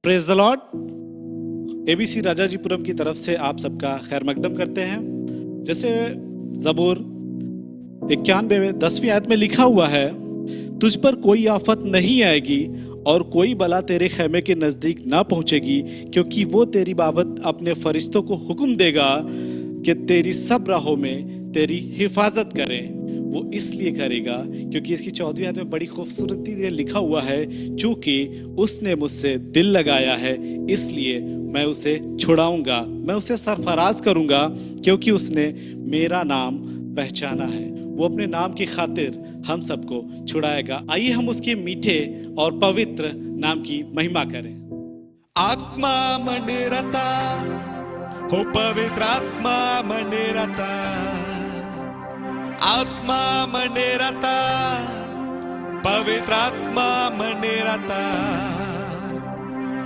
Praise the Lord. ABC Rajajipuram की तरफ से आप सबका खैर मकदम करते हैं। जैसे ज़बूर 91 10वीं आयत में लिखा हुआ है, तुझ पर कोई आफत नहीं आएगी और कोई बला तेरे खैमे के नजदीक ना पहुंचेगी, क्योंकि वो तेरी बाबत अपने फरिश्तों को हुक्म देगा कि तेरी सब राहों में तेरी हिफाजत करें। वो इसलिए करेगा क्योंकि इसकी 14वीं आयत में बड़ी खूबसूरती से लिखा हुआ है, चूंकि उसने मुझसे दिल लगाया है इसलिए मैं उसे छुड़ाऊंगा, मैं उसे सरफराज करूंगा, क्योंकि उसने मेरा नाम पहचाना है। वो अपने नाम की खातिर हम सबको छुड़ाएगा। आइए हम उसके मीठे और पवित्र नाम की महिमा करें। आत्मा मंदिरता हो, पवित्र आत्मा मंदिरता, आत्मा मंदिरता, पवित्र आत्मा मंदिरता।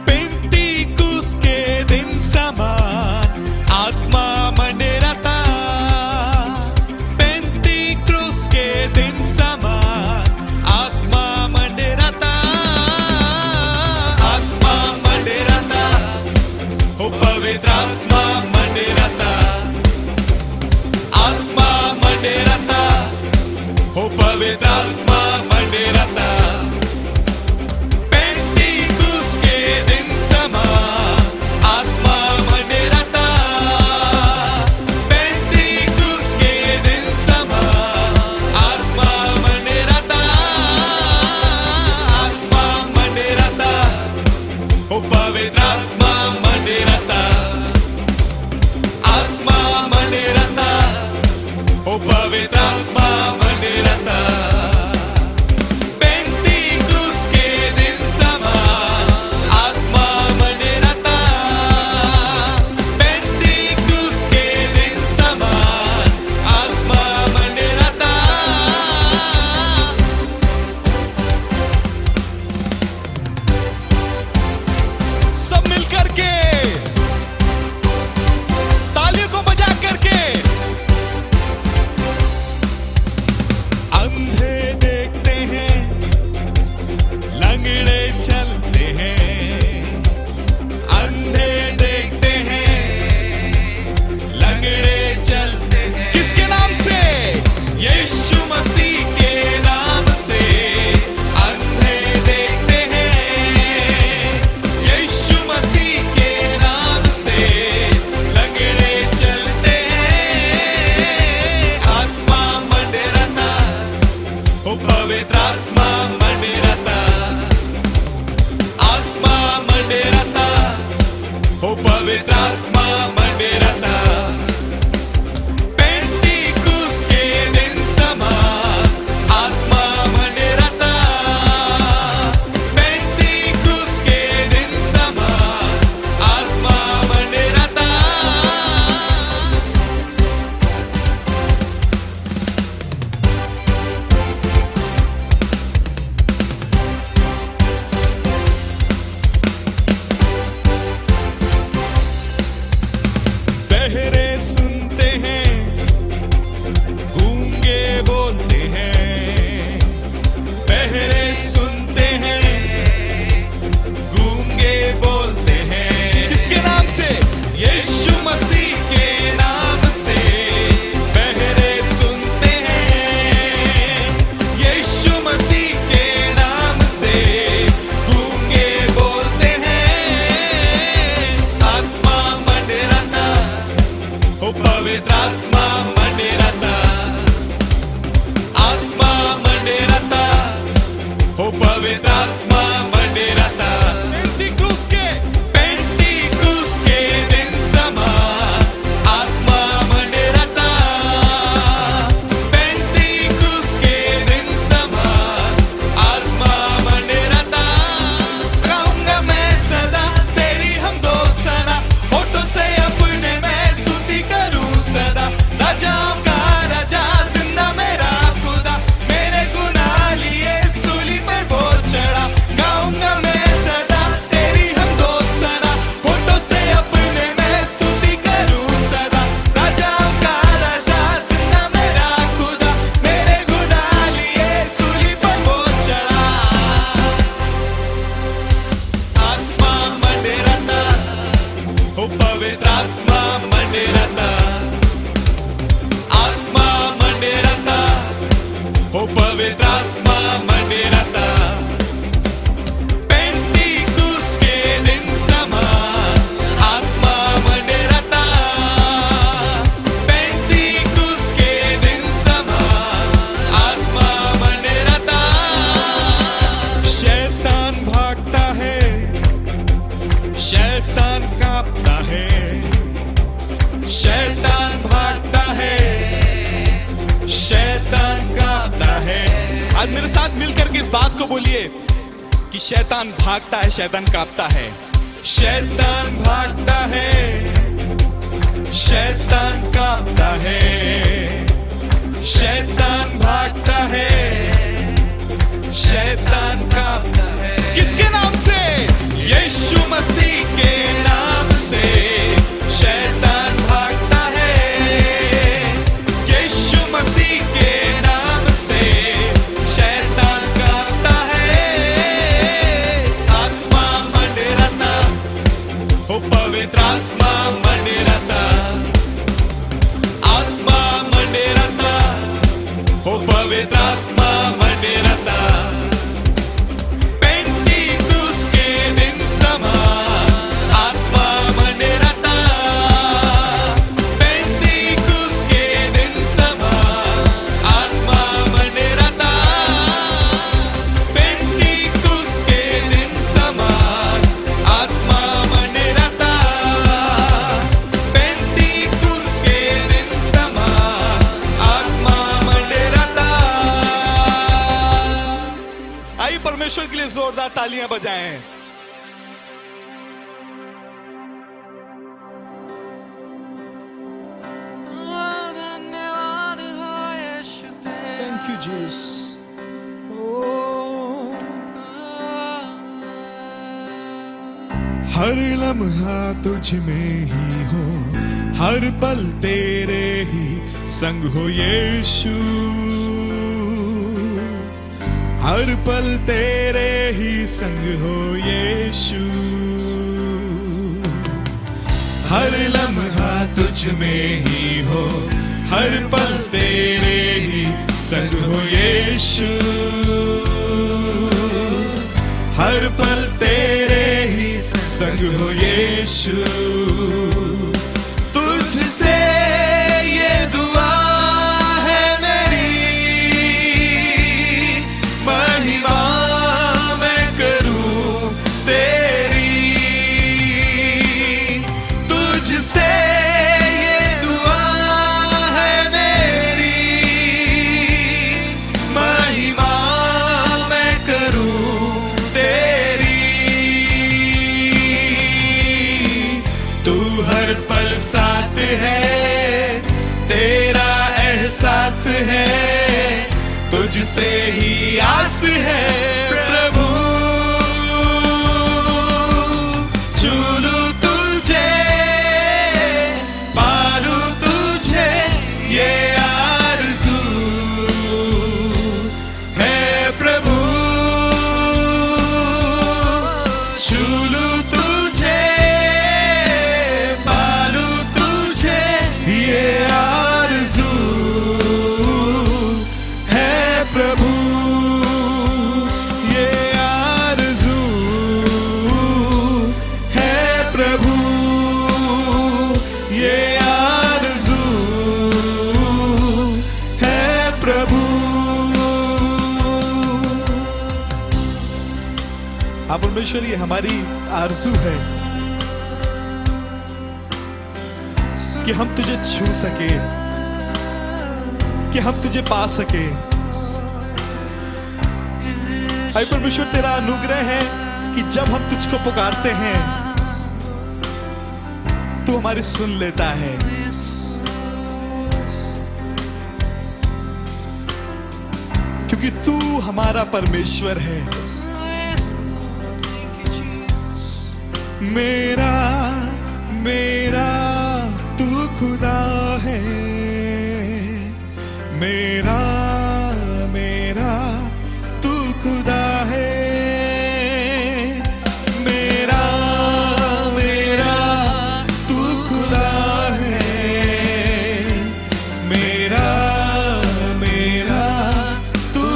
पेंतीकुस के दिन समान आत्मा मंदिरता, पेंतीकुस के दिन समान आत्मा मंदिरता, आत्मा मंदिरता हो, पवित्र आत्मा मंदिरता, आत्मा मंदिरता हो, पवित्र आत्मा मंदिरता। पेंतीकुस के दिन समान आत्मा मंदिरता, पेंतीकुस के दिन समान आत्मा मंदिरता, आत्मा मंदिरता हो, पवित्र आत्मा मंदिरता, आत्मा मंदिरता हो, पवित्र आत्मा मंदिरता। पेंतीकुस के दिन समान आत्मा मंदिरता, पेंतीकुस के दिन समान आत्मा मंदिरता। सब मिल करके तालियों को बजा करके। अंधे देखते हैं, लंगड़े चलते हैं, अंधे देखते हैं, लंगड़े चलते हैं। किसके नाम से? यीशु मसीह के नाम से अंधे देखते हैं, यीशु मसीह के नाम से लंगड़े चलते हैं। आत्मा मंदिरता हो, पवित्र आत्मा मंदिरता, आत्मा मंदिरता हो, पवित्र आत्मा मंदिरता। पेंतीकुस के दिन समान आत्मा मंदिरता, पेंतीकुस के दिन समान आत्मा मंदिरता। बहरे सुनते हैं, गूंगे बोलते हैं, बहरे सुनते हैं, गूंगे बोलते हैं। किसके नाम से? यीशु मसीह के नाम से बहरे सुनते हैं, यीशु मसीह के नाम से गूंगे बोलते हैं। आत्मा मंदिरता हो, पवित्र आत्मा मंदिरता, आत्मा मंदिरता हो, पवित्र आत्मा मंदिरता। पेंतीकुस के दिन समान पवित्र आत्मा मंडेरता पेंतीकुस के दिन समान आत्मा मंडेरता पेंतीकुस के दिन समान आत्मा मंडेरता शैतान भागता है शैतान कांपता है शैतान भागता है शैतान कांपता है। आज मेरे साथ मिलकर के इस बात को बोलिए कि शैतान भागता है शैतान कांपता है। शैतान भागता है शैतान कांपता है शैतान भागता है शैतान कांपता है। किसके नाम से? यीशु मसीह के नाम से शैतान भागता है। यीशु मसीह के नाम से शैतान कांपता है। आत्मा मंडेरता हो पवित्र आत्मा मंडेरता आत्मा मंडेरता हो पवित्र आत्मा मंडेरता पेंतीकुस के दिन समान आत्मा मंडेरता पेंतीकुस के दिन समान आत्मा मंडेरता पेंतीकुस के दिन समान आत्मा मंडेरता पेंतीकुस के दिन समान आत्मा मंडेरता। आइए परमेश्वर के लिए जोरदार तालियां बजाएं। Thank you, Jesus. हर लम्हा तुझ में ही हो हर पल तेरे ही संग हो यीशु हर पल तेरे ही संग हो यीशु हर लम्हा तुझ में ही हो हर पल तेरे ही संग हो यीशु हर पल तेरे ही संग हो यीशु तुझसे ये दुआ है मेरी महिमा मैं करूं तेरी तुझसे ये दुआ है मेरी महिमा मैं करूं तेरी तू हर पल साथ है तेरा एहसास है तुझसे ही आस है प्रभु चूलू तुझे पालू तुझे ये आरज़ू है प्रभु चूलू तुझे पालू तुझे ये आरज़ू है प्रभु ये आरज़ू है प्रभु ये आरज़ू है प्रभु। आप परमेश्वर ये हमारी आरज़ू है कि हम तुझे छू सके कि हम तुझे पा सके। हाय परमेश्वर तेरा अनुग्रह है कि जब हम तुझको पुकारते हैं तू हमारी सुन लेता है। क्योंकि तू हमारा परमेश्वर है। मेरा मेरा तू खुदा है मेरा मेरा तू खुदा है मेरा मेरा तू खुदा है मेरा मेरा तू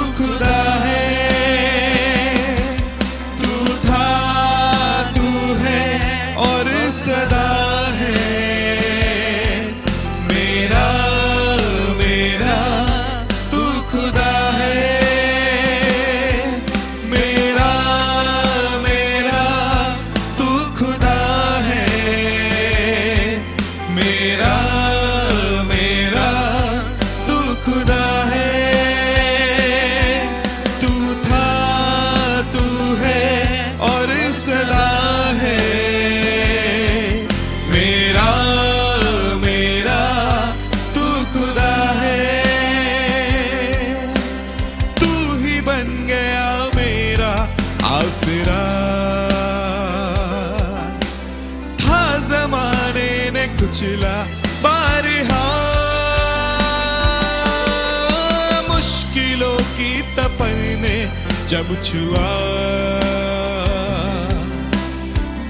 जब छुआ,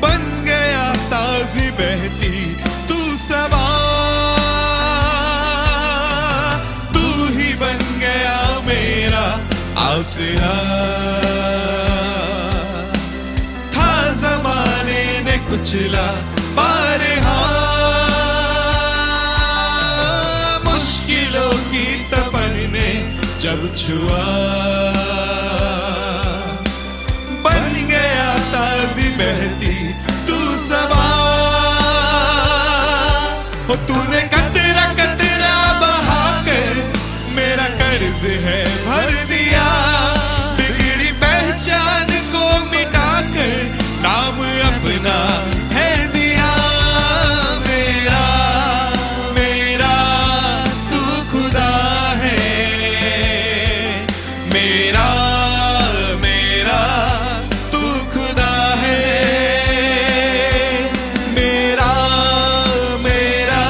बन गया ताज़ी बहती तू सबा, तू ही बन गया मेरा आसरा। था ज़माने ने कुचला बारहा, मुश्किलों की तपन ने जब छुआ, बन गया ताज़ी बहती तू सबा। हो तूने कतरा कतरा बहाकर मेरा कर्ज है भर दिया, बिगड़ी पहचान को मिटाकर नाम अपना है दिया। मेरा मेरा तू खुदा है, मेरा मेरा तू खुदा है, मेरा मेरा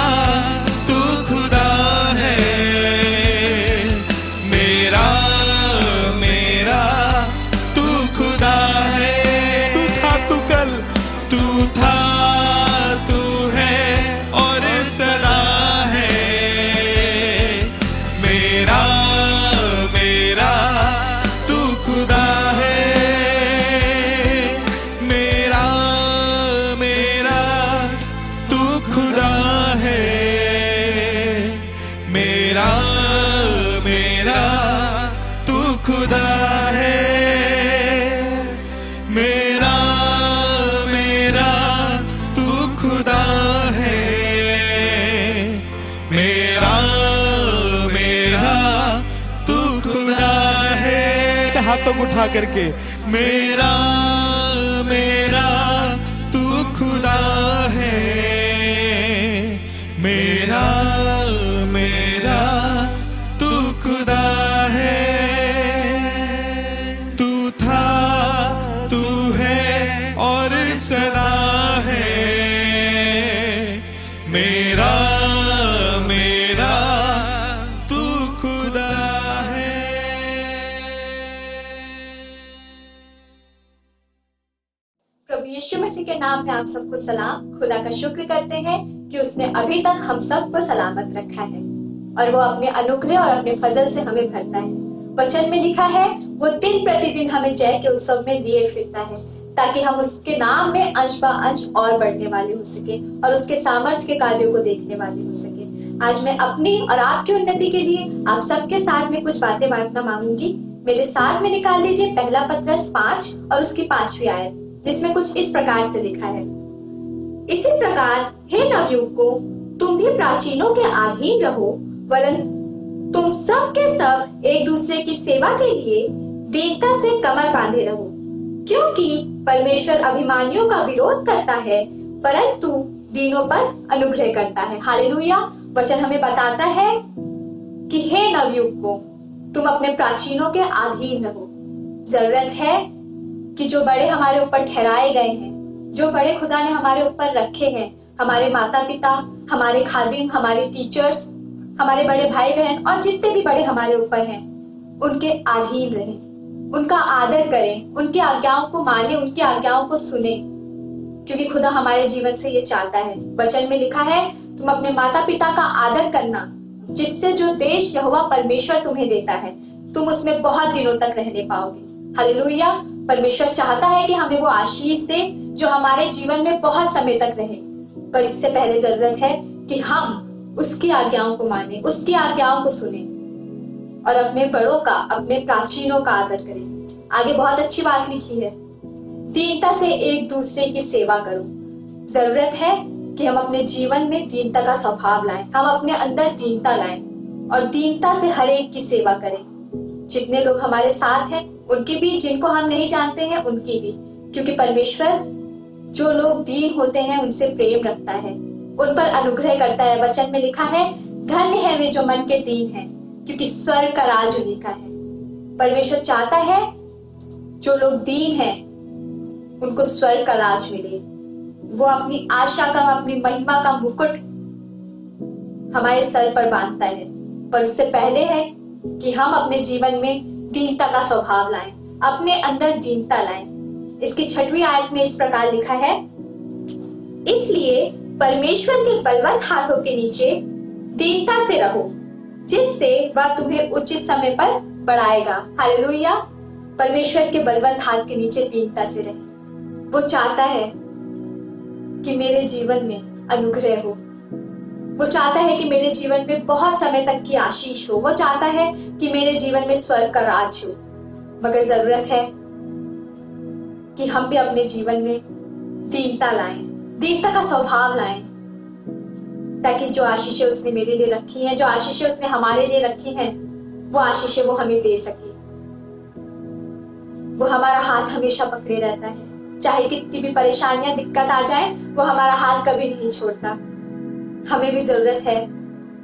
तू खुदा है, मेरा मेरा तू खुदा है। तू था तू कल, तू था तू है और सदा है, मेरा मेरा तू खुदा है, मेरा मेरा तू खुदा है, मेरा मेरा तू खुदा है, मेरा मेरा तू खुदा है, मेरा मेरा तू खुदा है। हाथों को उठा करके मेरा मेरा तू खुदा है, मेरा मेरा तू खुदा है। तू था तू है और सदा है, मेरा मेरा तू खुदा है। प्रभु यीशु मसीह के नाम में आप सबको सलाम। खुदा का शुक्र करते हैं कि उसने अभी तक हम सबको सलामत रखा है और वो अपने अनुग्रह और अपने फजल से हमें भरता है। वचन में लिखा है वो दिन प्रतिदिन हमें जय के उत्सव में लिए फिरता है, ताकि हम उसके नाम में अंश बा अंश और बढ़ने वाले हो सके और उसके सामर्थ्य के कार्यों को देखने वाले हो सके। आज मैं अपनी और आपकी उन्नति के लिए आप सबके साथ में कुछ बातें बांटना मांगूंगी। मेरे साथ में निकाल लीजिए पहला पत्रस 5 और उसकी 5वीं आयत, जिसमें कुछ इस प्रकार से लिखा है, इसी प्रकार हे नवयुवकों तुम भी प्राचीनों के अधीन रहो, वरन तुम सब के सब एक दूसरे की सेवा के लिए दीनता से कमर बांधे रहो, क्योंकि परमेश्वर अभिमानियों का विरोध करता है परंतु दीनों पर अनुग्रह करता है। हालेलुया। वचन हमें बताता है कि हे नवयुवकों तुम अपने प्राचीनों के अधीन रहो। जरूरत है कि जो बड़े हमारे ऊपर ठहराए गए हैं, जो बड़े खुदा ने हमारे ऊपर रखे हैं, हमारे माता पिता, हमारे खादिम, हमारे टीचर्स, हमारे बड़े भाई बहन और जितने भी बड़े हमारे ऊपर हैं, उनके अधीन रहें, उनका आदर करें, उनकी आज्ञाओं को माने, उनकी आज्ञाओं को सुने, क्योंकि खुदा हमारे जीवन से ये चाहता है। वचन में लिखा है तुम अपने माता पिता का आदर करना, जिससे जो देश यहोवा परमेश्वर तुम्हें देता है तुम उसमें बहुत दिनों तक रहने पाओगे। हालेलुया। परमेश्वर चाहता है कि हमें वो आशीष दे जो हमारे जीवन में बहुत समय तक रहे, पर इससे पहले जरूरत है कि हम उसकी आज्ञाओं को माने, उसकी आज्ञाओं को सुने और अपने बड़ों का, अपने प्राचीनों का आदर करें। आगे बहुत अच्छी बात लिखी है, दीनता से एक दूसरे की सेवा करो। जरूरत है कि हम अपने जीवन में दीनता का स्वभाव लाएं, हम अपने अंदर दीनता लाएं और दीनता से हर एक की सेवा करें। जितने लोग हमारे साथ हैं उनकी भी, जिनको हम नहीं जानते हैं उनकी भी, क्योंकि परमेश्वर जो लोग दीन होते हैं उनसे प्रेम रखता है, उन पर अनुग्रह करता है। वचन में लिखा है धन्य है वे जो मन के दीन हैं, क्योंकि स्वर्ग का राज उन्हीं का है। परमेश्वर चाहता है जो लोग दीन हैं उनको स्वर्ग का राज मिले। वो अपनी आशा का, अपनी महिमा का मुकुट हमारे सर पर बांधता है, पर उससे पहले है कि हम अपने जीवन में दीनता का स्वभाव लाएं, अपने अंदर दीनता लाएं। इसकी 6वीं आयत में इस प्रकार लिखा है, इसलिए परमेश्वर के बलवंत हाथों के नीचे दीनता से रहो, जिससे वह तुम्हें उचित समय पर बढ़ाएगा। हालेलुया। परमेश्वर के बलवंत हाथ के नीचे दीनता से रहे। वो चाहता है कि मेरे जीवन में अनुग्रह हो। वो चाहता है कि मेरे जीवन में बहुत समय तक की आशीष हो। वो चाहता है कि मेरे जीवन में स्वर्ग का राज हो। मगर जरूरत है कि हम भी अपने जीवन में दीनता लाएं, दीनता का स्वभाव लाएं, ताकि जो आशीषें उसने मेरे लिए रखी हैं, जो आशीषें उसने हमारे लिए रखी हैं, वो आशीषें वो हमें दे सके। वो हमारा हाथ हमेशा पकड़े रहता है, चाहे कितनी भी परेशानियां दिक्कत आ जाए, वो हमारा हाथ कभी नहीं छोड़ता। हमें भी जरूरत है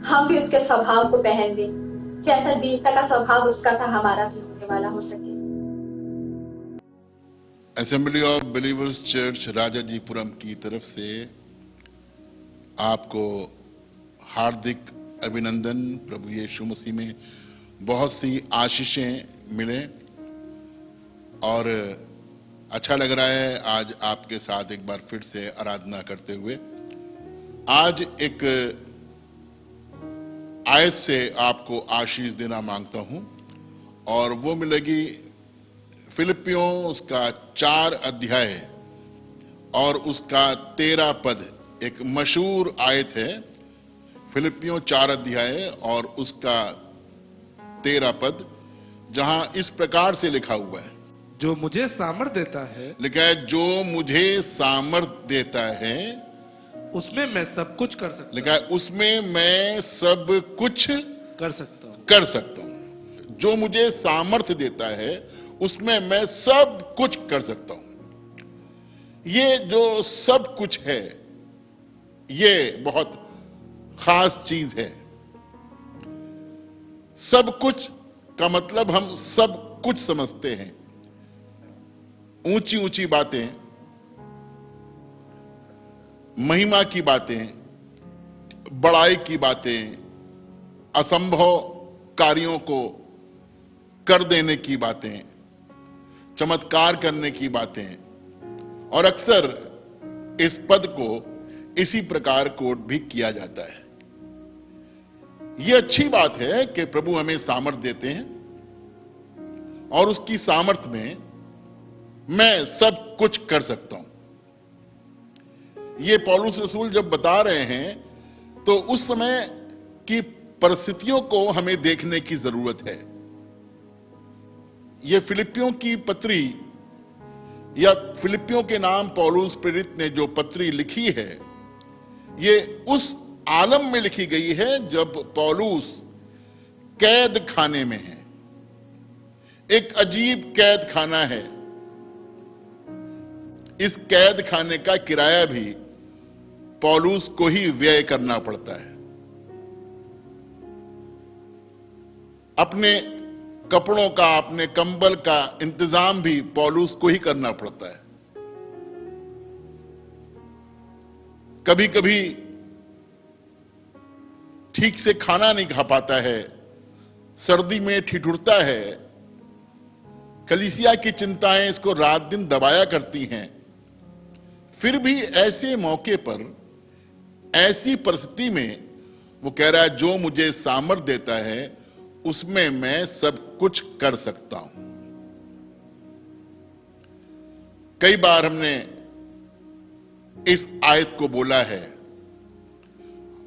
हम भी उसके स्वभाव को पहन लें, जैसा दीनता का स्वभाव उसका था, हमारा भी होने वाला हो सके। Assembly of believers church Rajajipuram की तरफ से आपको हार्दिक अभिनंदन। प्रभु यीशु मसीह में बहुत सी आशीषें मिले और अच्छा लग रहा है आज आपके साथ एक बार फिर से आराधना करते हुए। आज एक आयत से आपको आशीष देना मांगता हूं और वो मिलेगी फिलिपियों उसका 4 अध्याय और उसका 13 पद। एक मशहूर आयत है, फिलिपियों 4 अध्याय और उसका 13 पद, जहां इस प्रकार से लिखा हुआ है, जो मुझे सामर्थ देता है, लिखा है जो मुझे सामर्थ देता है, उसमें मैं सब कुछ कर सकता लिखा है उसमें मैं सब कुछ कर सकता हूँ। कर सकता हूं। जो मुझे सामर्थ देता है उसमें मैं सब कुछ कर सकता हूं। ये जो सब कुछ है ये बहुत खास चीज है। सब कुछ का मतलब हम सब कुछ समझते हैं, ऊंची ऊंची बातें, महिमा की बातें, बड़ाई की बातें, असंभव कार्यों को कर देने की बातें, चमत्कार करने की बातें, और अक्सर इस पद को इसी प्रकार कोट भी किया जाता है। यह अच्छी बात है कि प्रभु हमें सामर्थ देते हैं और उसकी सामर्थ में मैं सब कुछ कर सकता हूं। ये पौलुस रसूल जब बता रहे हैं तो उस समय की परिस्थितियों को हमें देखने की जरूरत है। ये फिलिपियों की पत्री या फिलिपियों के नाम पौलुस प्रेरित ने जो पत्री लिखी है, ये उस आलम में लिखी गई है जब पौलुस कैद खाने में है। एक अजीब कैद खाना है। इस कैद खाने का किराया भी पौलुस को ही व्यय करना पड़ता है। अपने कपड़ों का, अपने कंबल का इंतजाम भी पौलुस को ही करना पड़ता है। कभी कभी ठीक से खाना नहीं खा पाता है, सर्दी में ठिठुरता है, कलीसिया की चिंताएं इसको रात दिन दबाया करती हैं। फिर भी ऐसे मौके पर, ऐसी परिस्थिति में वो कह रहा है जो मुझे सामर्थ देता है उसमें मैं सब कुछ कर सकता हूं। कई बार हमने इस आयत को बोला है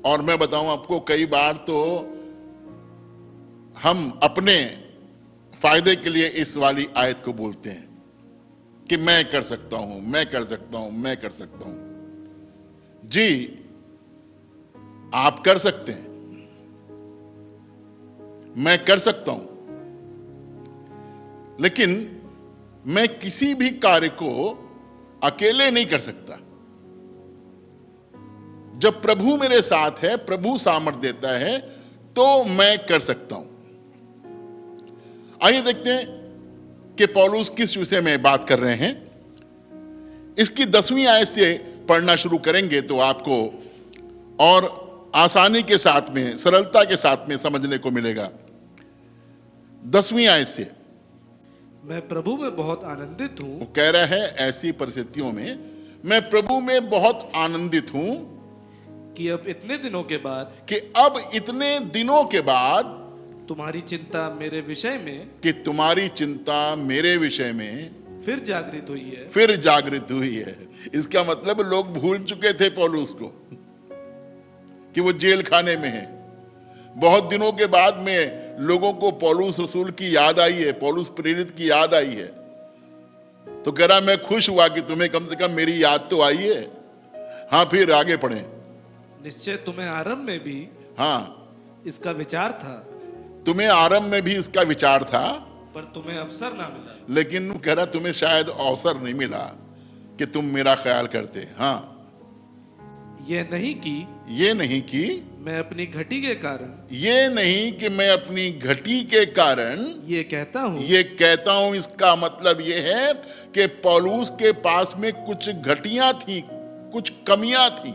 और मैं बताऊं आपको, कई बार तो हम अपने फायदे के लिए इस वाली आयत को बोलते हैं कि मैं कर सकता हूं, मैं कर सकता हूं, मैं कर सकता हूं। जी, आप कर सकते हैं, मैं कर सकता हूं, लेकिन मैं किसी भी कार्य को अकेले नहीं कर सकता। जब प्रभु मेरे साथ है, प्रभु सामर्थ देता है, तो मैं कर सकता हूं। आइए देखते हैं कि पौलुस किस विषय में बात कर रहे हैं। इसकी 10वीं आयत से पढ़ना शुरू करेंगे तो आपको और आसानी के साथ में, सरलता के साथ में समझने को मिलेगा। 10वीं आयत से, मैं प्रभु में बहुत आनंदित हूँ वो कह रहा है ऐसी परिस्थितियों में मैं प्रभु में बहुत आनंदित हूं कि अब इतने दिनों के बाद कि अब इतने दिनों के बाद तुम्हारी चिंता मेरे विषय में कि तुम्हारी चिंता मेरे विषय में फिर जागृत हुई है। फिर जागृत हुई है। इसका मतलब लोग भूल चुके थे पौलुस को कि वो जेल खाने में है। बहुत दिनों के बाद में लोगों को पौलुस रसूल की याद आई है, पौलुस प्रेरित की याद आई है, तो कह रहा मैं खुश हुआ कि तुम्हें कम से कम मेरी याद तो आई है। हाँ, फिर आगे पढ़ें। निश्चय तुम्हें आरंभ में भी हाँ, इसका विचार था, तुम्हें आरंभ में भी इसका विचार था, पर तुम्हें अवसर ना मिला। लेकिन कह रहा तुम्हें शायद अवसर नहीं मिला कि तुम मेरा ख्याल करते। हाँ, ये नहीं कि मैं अपनी घटी के कारण ये नहीं कि मैं अपनी घटी के कारण ये कहता हूँ, ये कहता हूं। इसका मतलब ये है कि पौलुस के पास में कुछ घटियां थी, कुछ कमियां थी,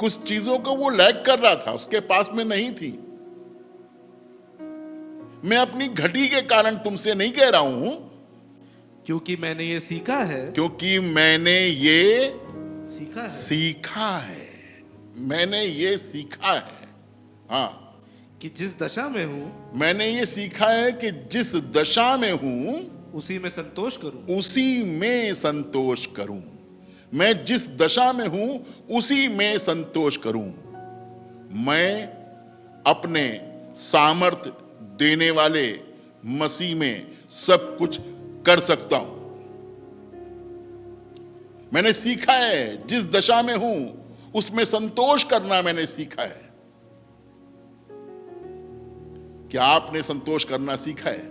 कुछ चीजों को वो लैग कर रहा था, उसके पास में नहीं थी। मैं अपनी घटी के कारण तुमसे नहीं कह रहा हूं, क्योंकि मैंने ये सीखा है, क्योंकि मैंने ये सीखा है मैंने ये सीखा है। हाँ, कि जिस दशा में हूँ मैंने ये सीखा है कि जिस दशा में हूं उसी में संतोष करूं। उसी में संतोष करूं। मैं जिस दशा में हूं उसी में संतोष करूं। मैं अपने सामर्थ्य देने वाले मसीह में सब कुछ कर सकता हूं। मैंने सीखा है जिस दशा में हूं उसमें संतोष करना मैंने सीखा है। क्या आपने संतोष करना सीखा है?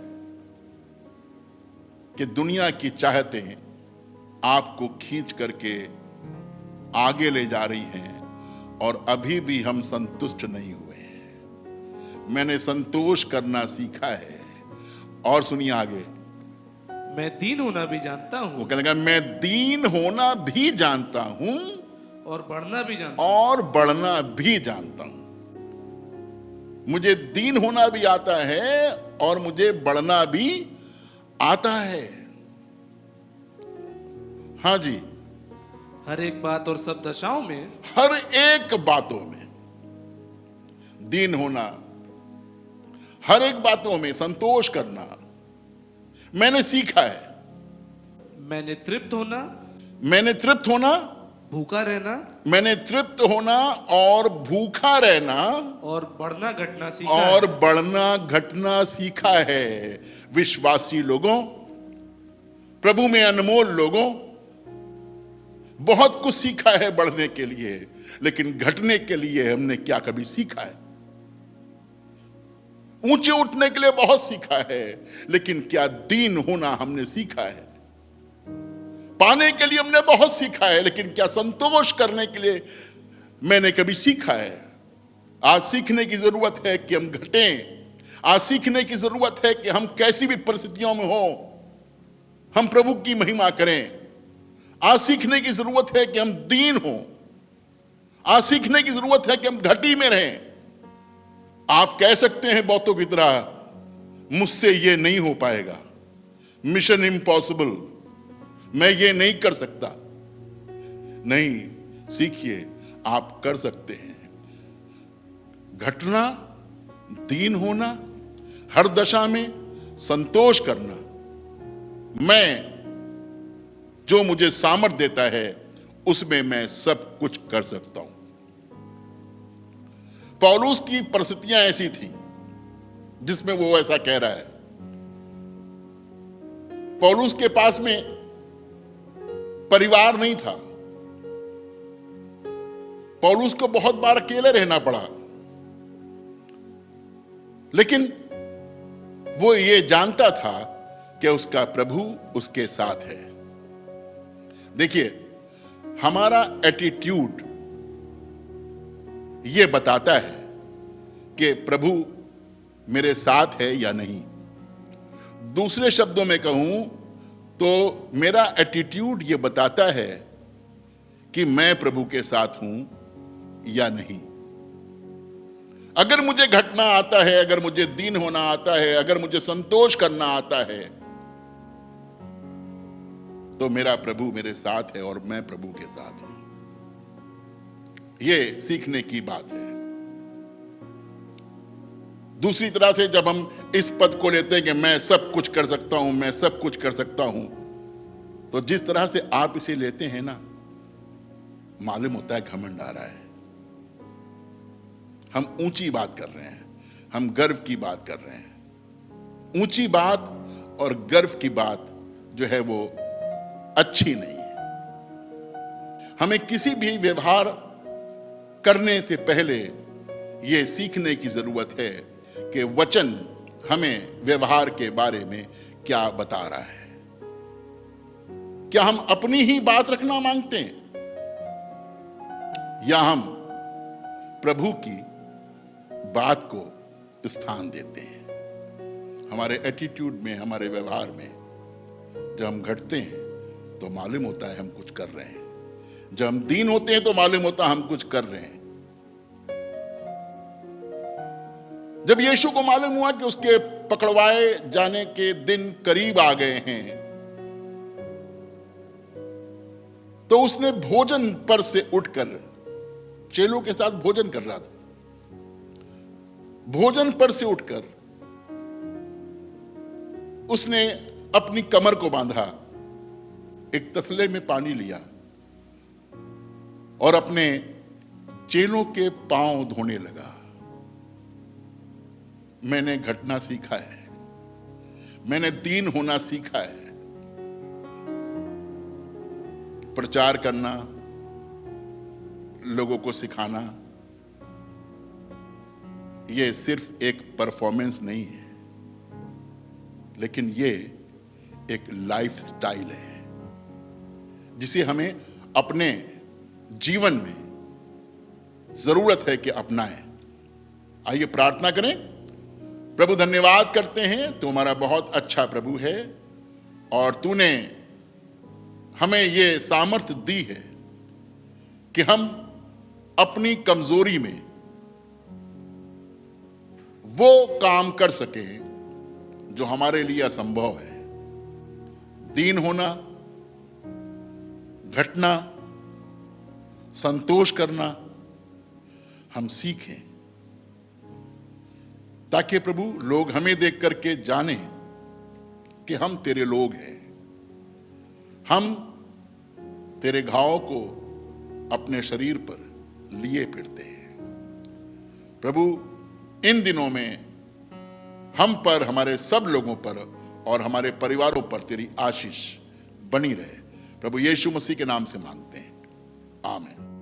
कि दुनिया की चाहतें आपको खींच करके आगे ले जा रही हैं और अभी भी हम संतुष्ट नहीं हुए हैं। मैंने संतोष करना सीखा है। और सुनिए आगे, मैं दीन होना भी जानता वो हूँ कहने लगा मैं दीन होना भी जानता हूं और बढ़ना भी जानता हूँ। और बढ़ना भी जानता हूं। मुझे दीन होना भी आता है और मुझे बढ़ना भी आता है। हाँ जी, हर एक बात और सब दशाओं में हर एक बातों में दीन होना, हर एक बातों में संतोष करना मैंने सीखा है। मैंने तृप्त होना, मैंने तृप्त होना, भूखा रहना मैंने तृप्त होना और भूखा रहना और बढ़ना घटना सीखा और है। बढ़ना घटना सीखा है। विश्वासी लोगों, प्रभु में अनमोल लोगों, बहुत कुछ सीखा है बढ़ने के लिए, लेकिन घटने के लिए हमने क्या कभी सीखा है? ऊंचे उठने के लिए बहुत सीखा है, लेकिन क्या दीन होना हमने सीखा है? पाने के लिए हमने बहुत सीखा है, लेकिन क्या संतोष करने के लिए मैंने कभी सीखा है? आज सीखने की जरूरत है कि हम घटें। आज सीखने की जरूरत है कि हम कैसी भी परिस्थितियों में हो हम प्रभु की महिमा करें। आज सीखने की जरूरत है कि हम दीन हों। आज सीखने की जरूरत है कि हम घटी में रहें। आप कह सकते हैं बहुतों की तरह मुझसे ये नहीं हो पाएगा, मिशन इम्पॉसिबल, मैं ये नहीं कर सकता। नहीं, सीखिए, आप कर सकते हैं। घटना, दीन होना, हर दशा में संतोष करना, मैं जो मुझे सामर्थ्य देता है उसमें मैं सब कुछ कर सकता हूं। पौलुस की परिस्थितियां ऐसी थी जिसमें वो ऐसा कह रहा है। पौलुस के पास में परिवार नहीं था। पौलुस को बहुत बार अकेले रहना पड़ा, लेकिन वो ये जानता था कि उसका प्रभु उसके साथ है। देखिए, हमारा एटीट्यूड ये बताता है कि प्रभु मेरे साथ है या नहीं। दूसरे शब्दों में कहूं तो मेरा एटीट्यूड ये बताता है कि मैं प्रभु के साथ हूं या नहीं। अगर मुझे घटना आता है, अगर मुझे दीन होना आता है, अगर मुझे संतोष करना आता है, तो मेरा प्रभु मेरे साथ है और मैं प्रभु के साथ हूं। यह सीखने की बात है। दूसरी तरह से जब हम इस पद को लेते हैं कि मैं सब कुछ कर सकता हूं, मैं सब कुछ कर सकता हूं, तो जिस तरह से आप इसे लेते हैं ना, मालूम होता है घमंड आ रहा है। हम ऊंची बात कर रहे हैं, हम गर्व की बात कर रहे हैं। ऊंची बात और गर्व की बात जो है वो अच्छी नहीं है। हमें किसी भी व्यवहार करने से पहले यह सीखने की जरूरत है कि वचन हमें व्यवहार के बारे में क्या बता रहा है। क्या हम अपनी ही बात रखना मांगते हैं या हम प्रभु की बात को स्थान देते हैं? हमारे एटीट्यूड में, हमारे व्यवहार में जब हम घटते हैं तो मालूम होता है हम कुछ कर रहे हैं। जब हम दीन होते हैं तो मालूम होता है हम कुछ कर रहे हैं। जब यीशु को मालूम हुआ कि उसके पकड़वाए जाने के दिन करीब आ गए हैं, तो उसने भोजन पर से उठकर चेलों के साथ भोजन कर रहा था। भोजन पर से उठकर उसने अपनी कमर को बांधा, एक तसले में पानी लिया और अपने चेलों के पांव धोने लगा। मैंने घटना सीखा है, मैंने दीन होना सीखा है। प्रचार करना, लोगों को सिखाना, यह सिर्फ एक परफॉर्मेंस नहीं है, लेकिन यह एक लाइफ स्टाइल है जिसे हमें अपने जीवन में जरूरत है कि अपनाएं। आइए प्रार्थना करें। प्रभु, धन्यवाद करते हैं, तू हमारा बहुत अच्छा प्रभु है और तूने हमें यह सामर्थ्य दी है कि हम अपनी कमजोरी में वो काम कर सकें जो हमारे लिए असंभव है। दीन होना, घटना, संतोष करना हम सीखें, ताकि प्रभु लोग हमें देख करके जाने कि हम तेरे लोग हैं। हम तेरे घाव को अपने शरीर पर लिए फिरते हैं। प्रभु, इन दिनों में हम पर, हमारे सब लोगों पर और हमारे परिवारों पर तेरी आशीष बनी रहे। प्रभु यीशु मसीह के नाम से मांगते हैं, आमीन।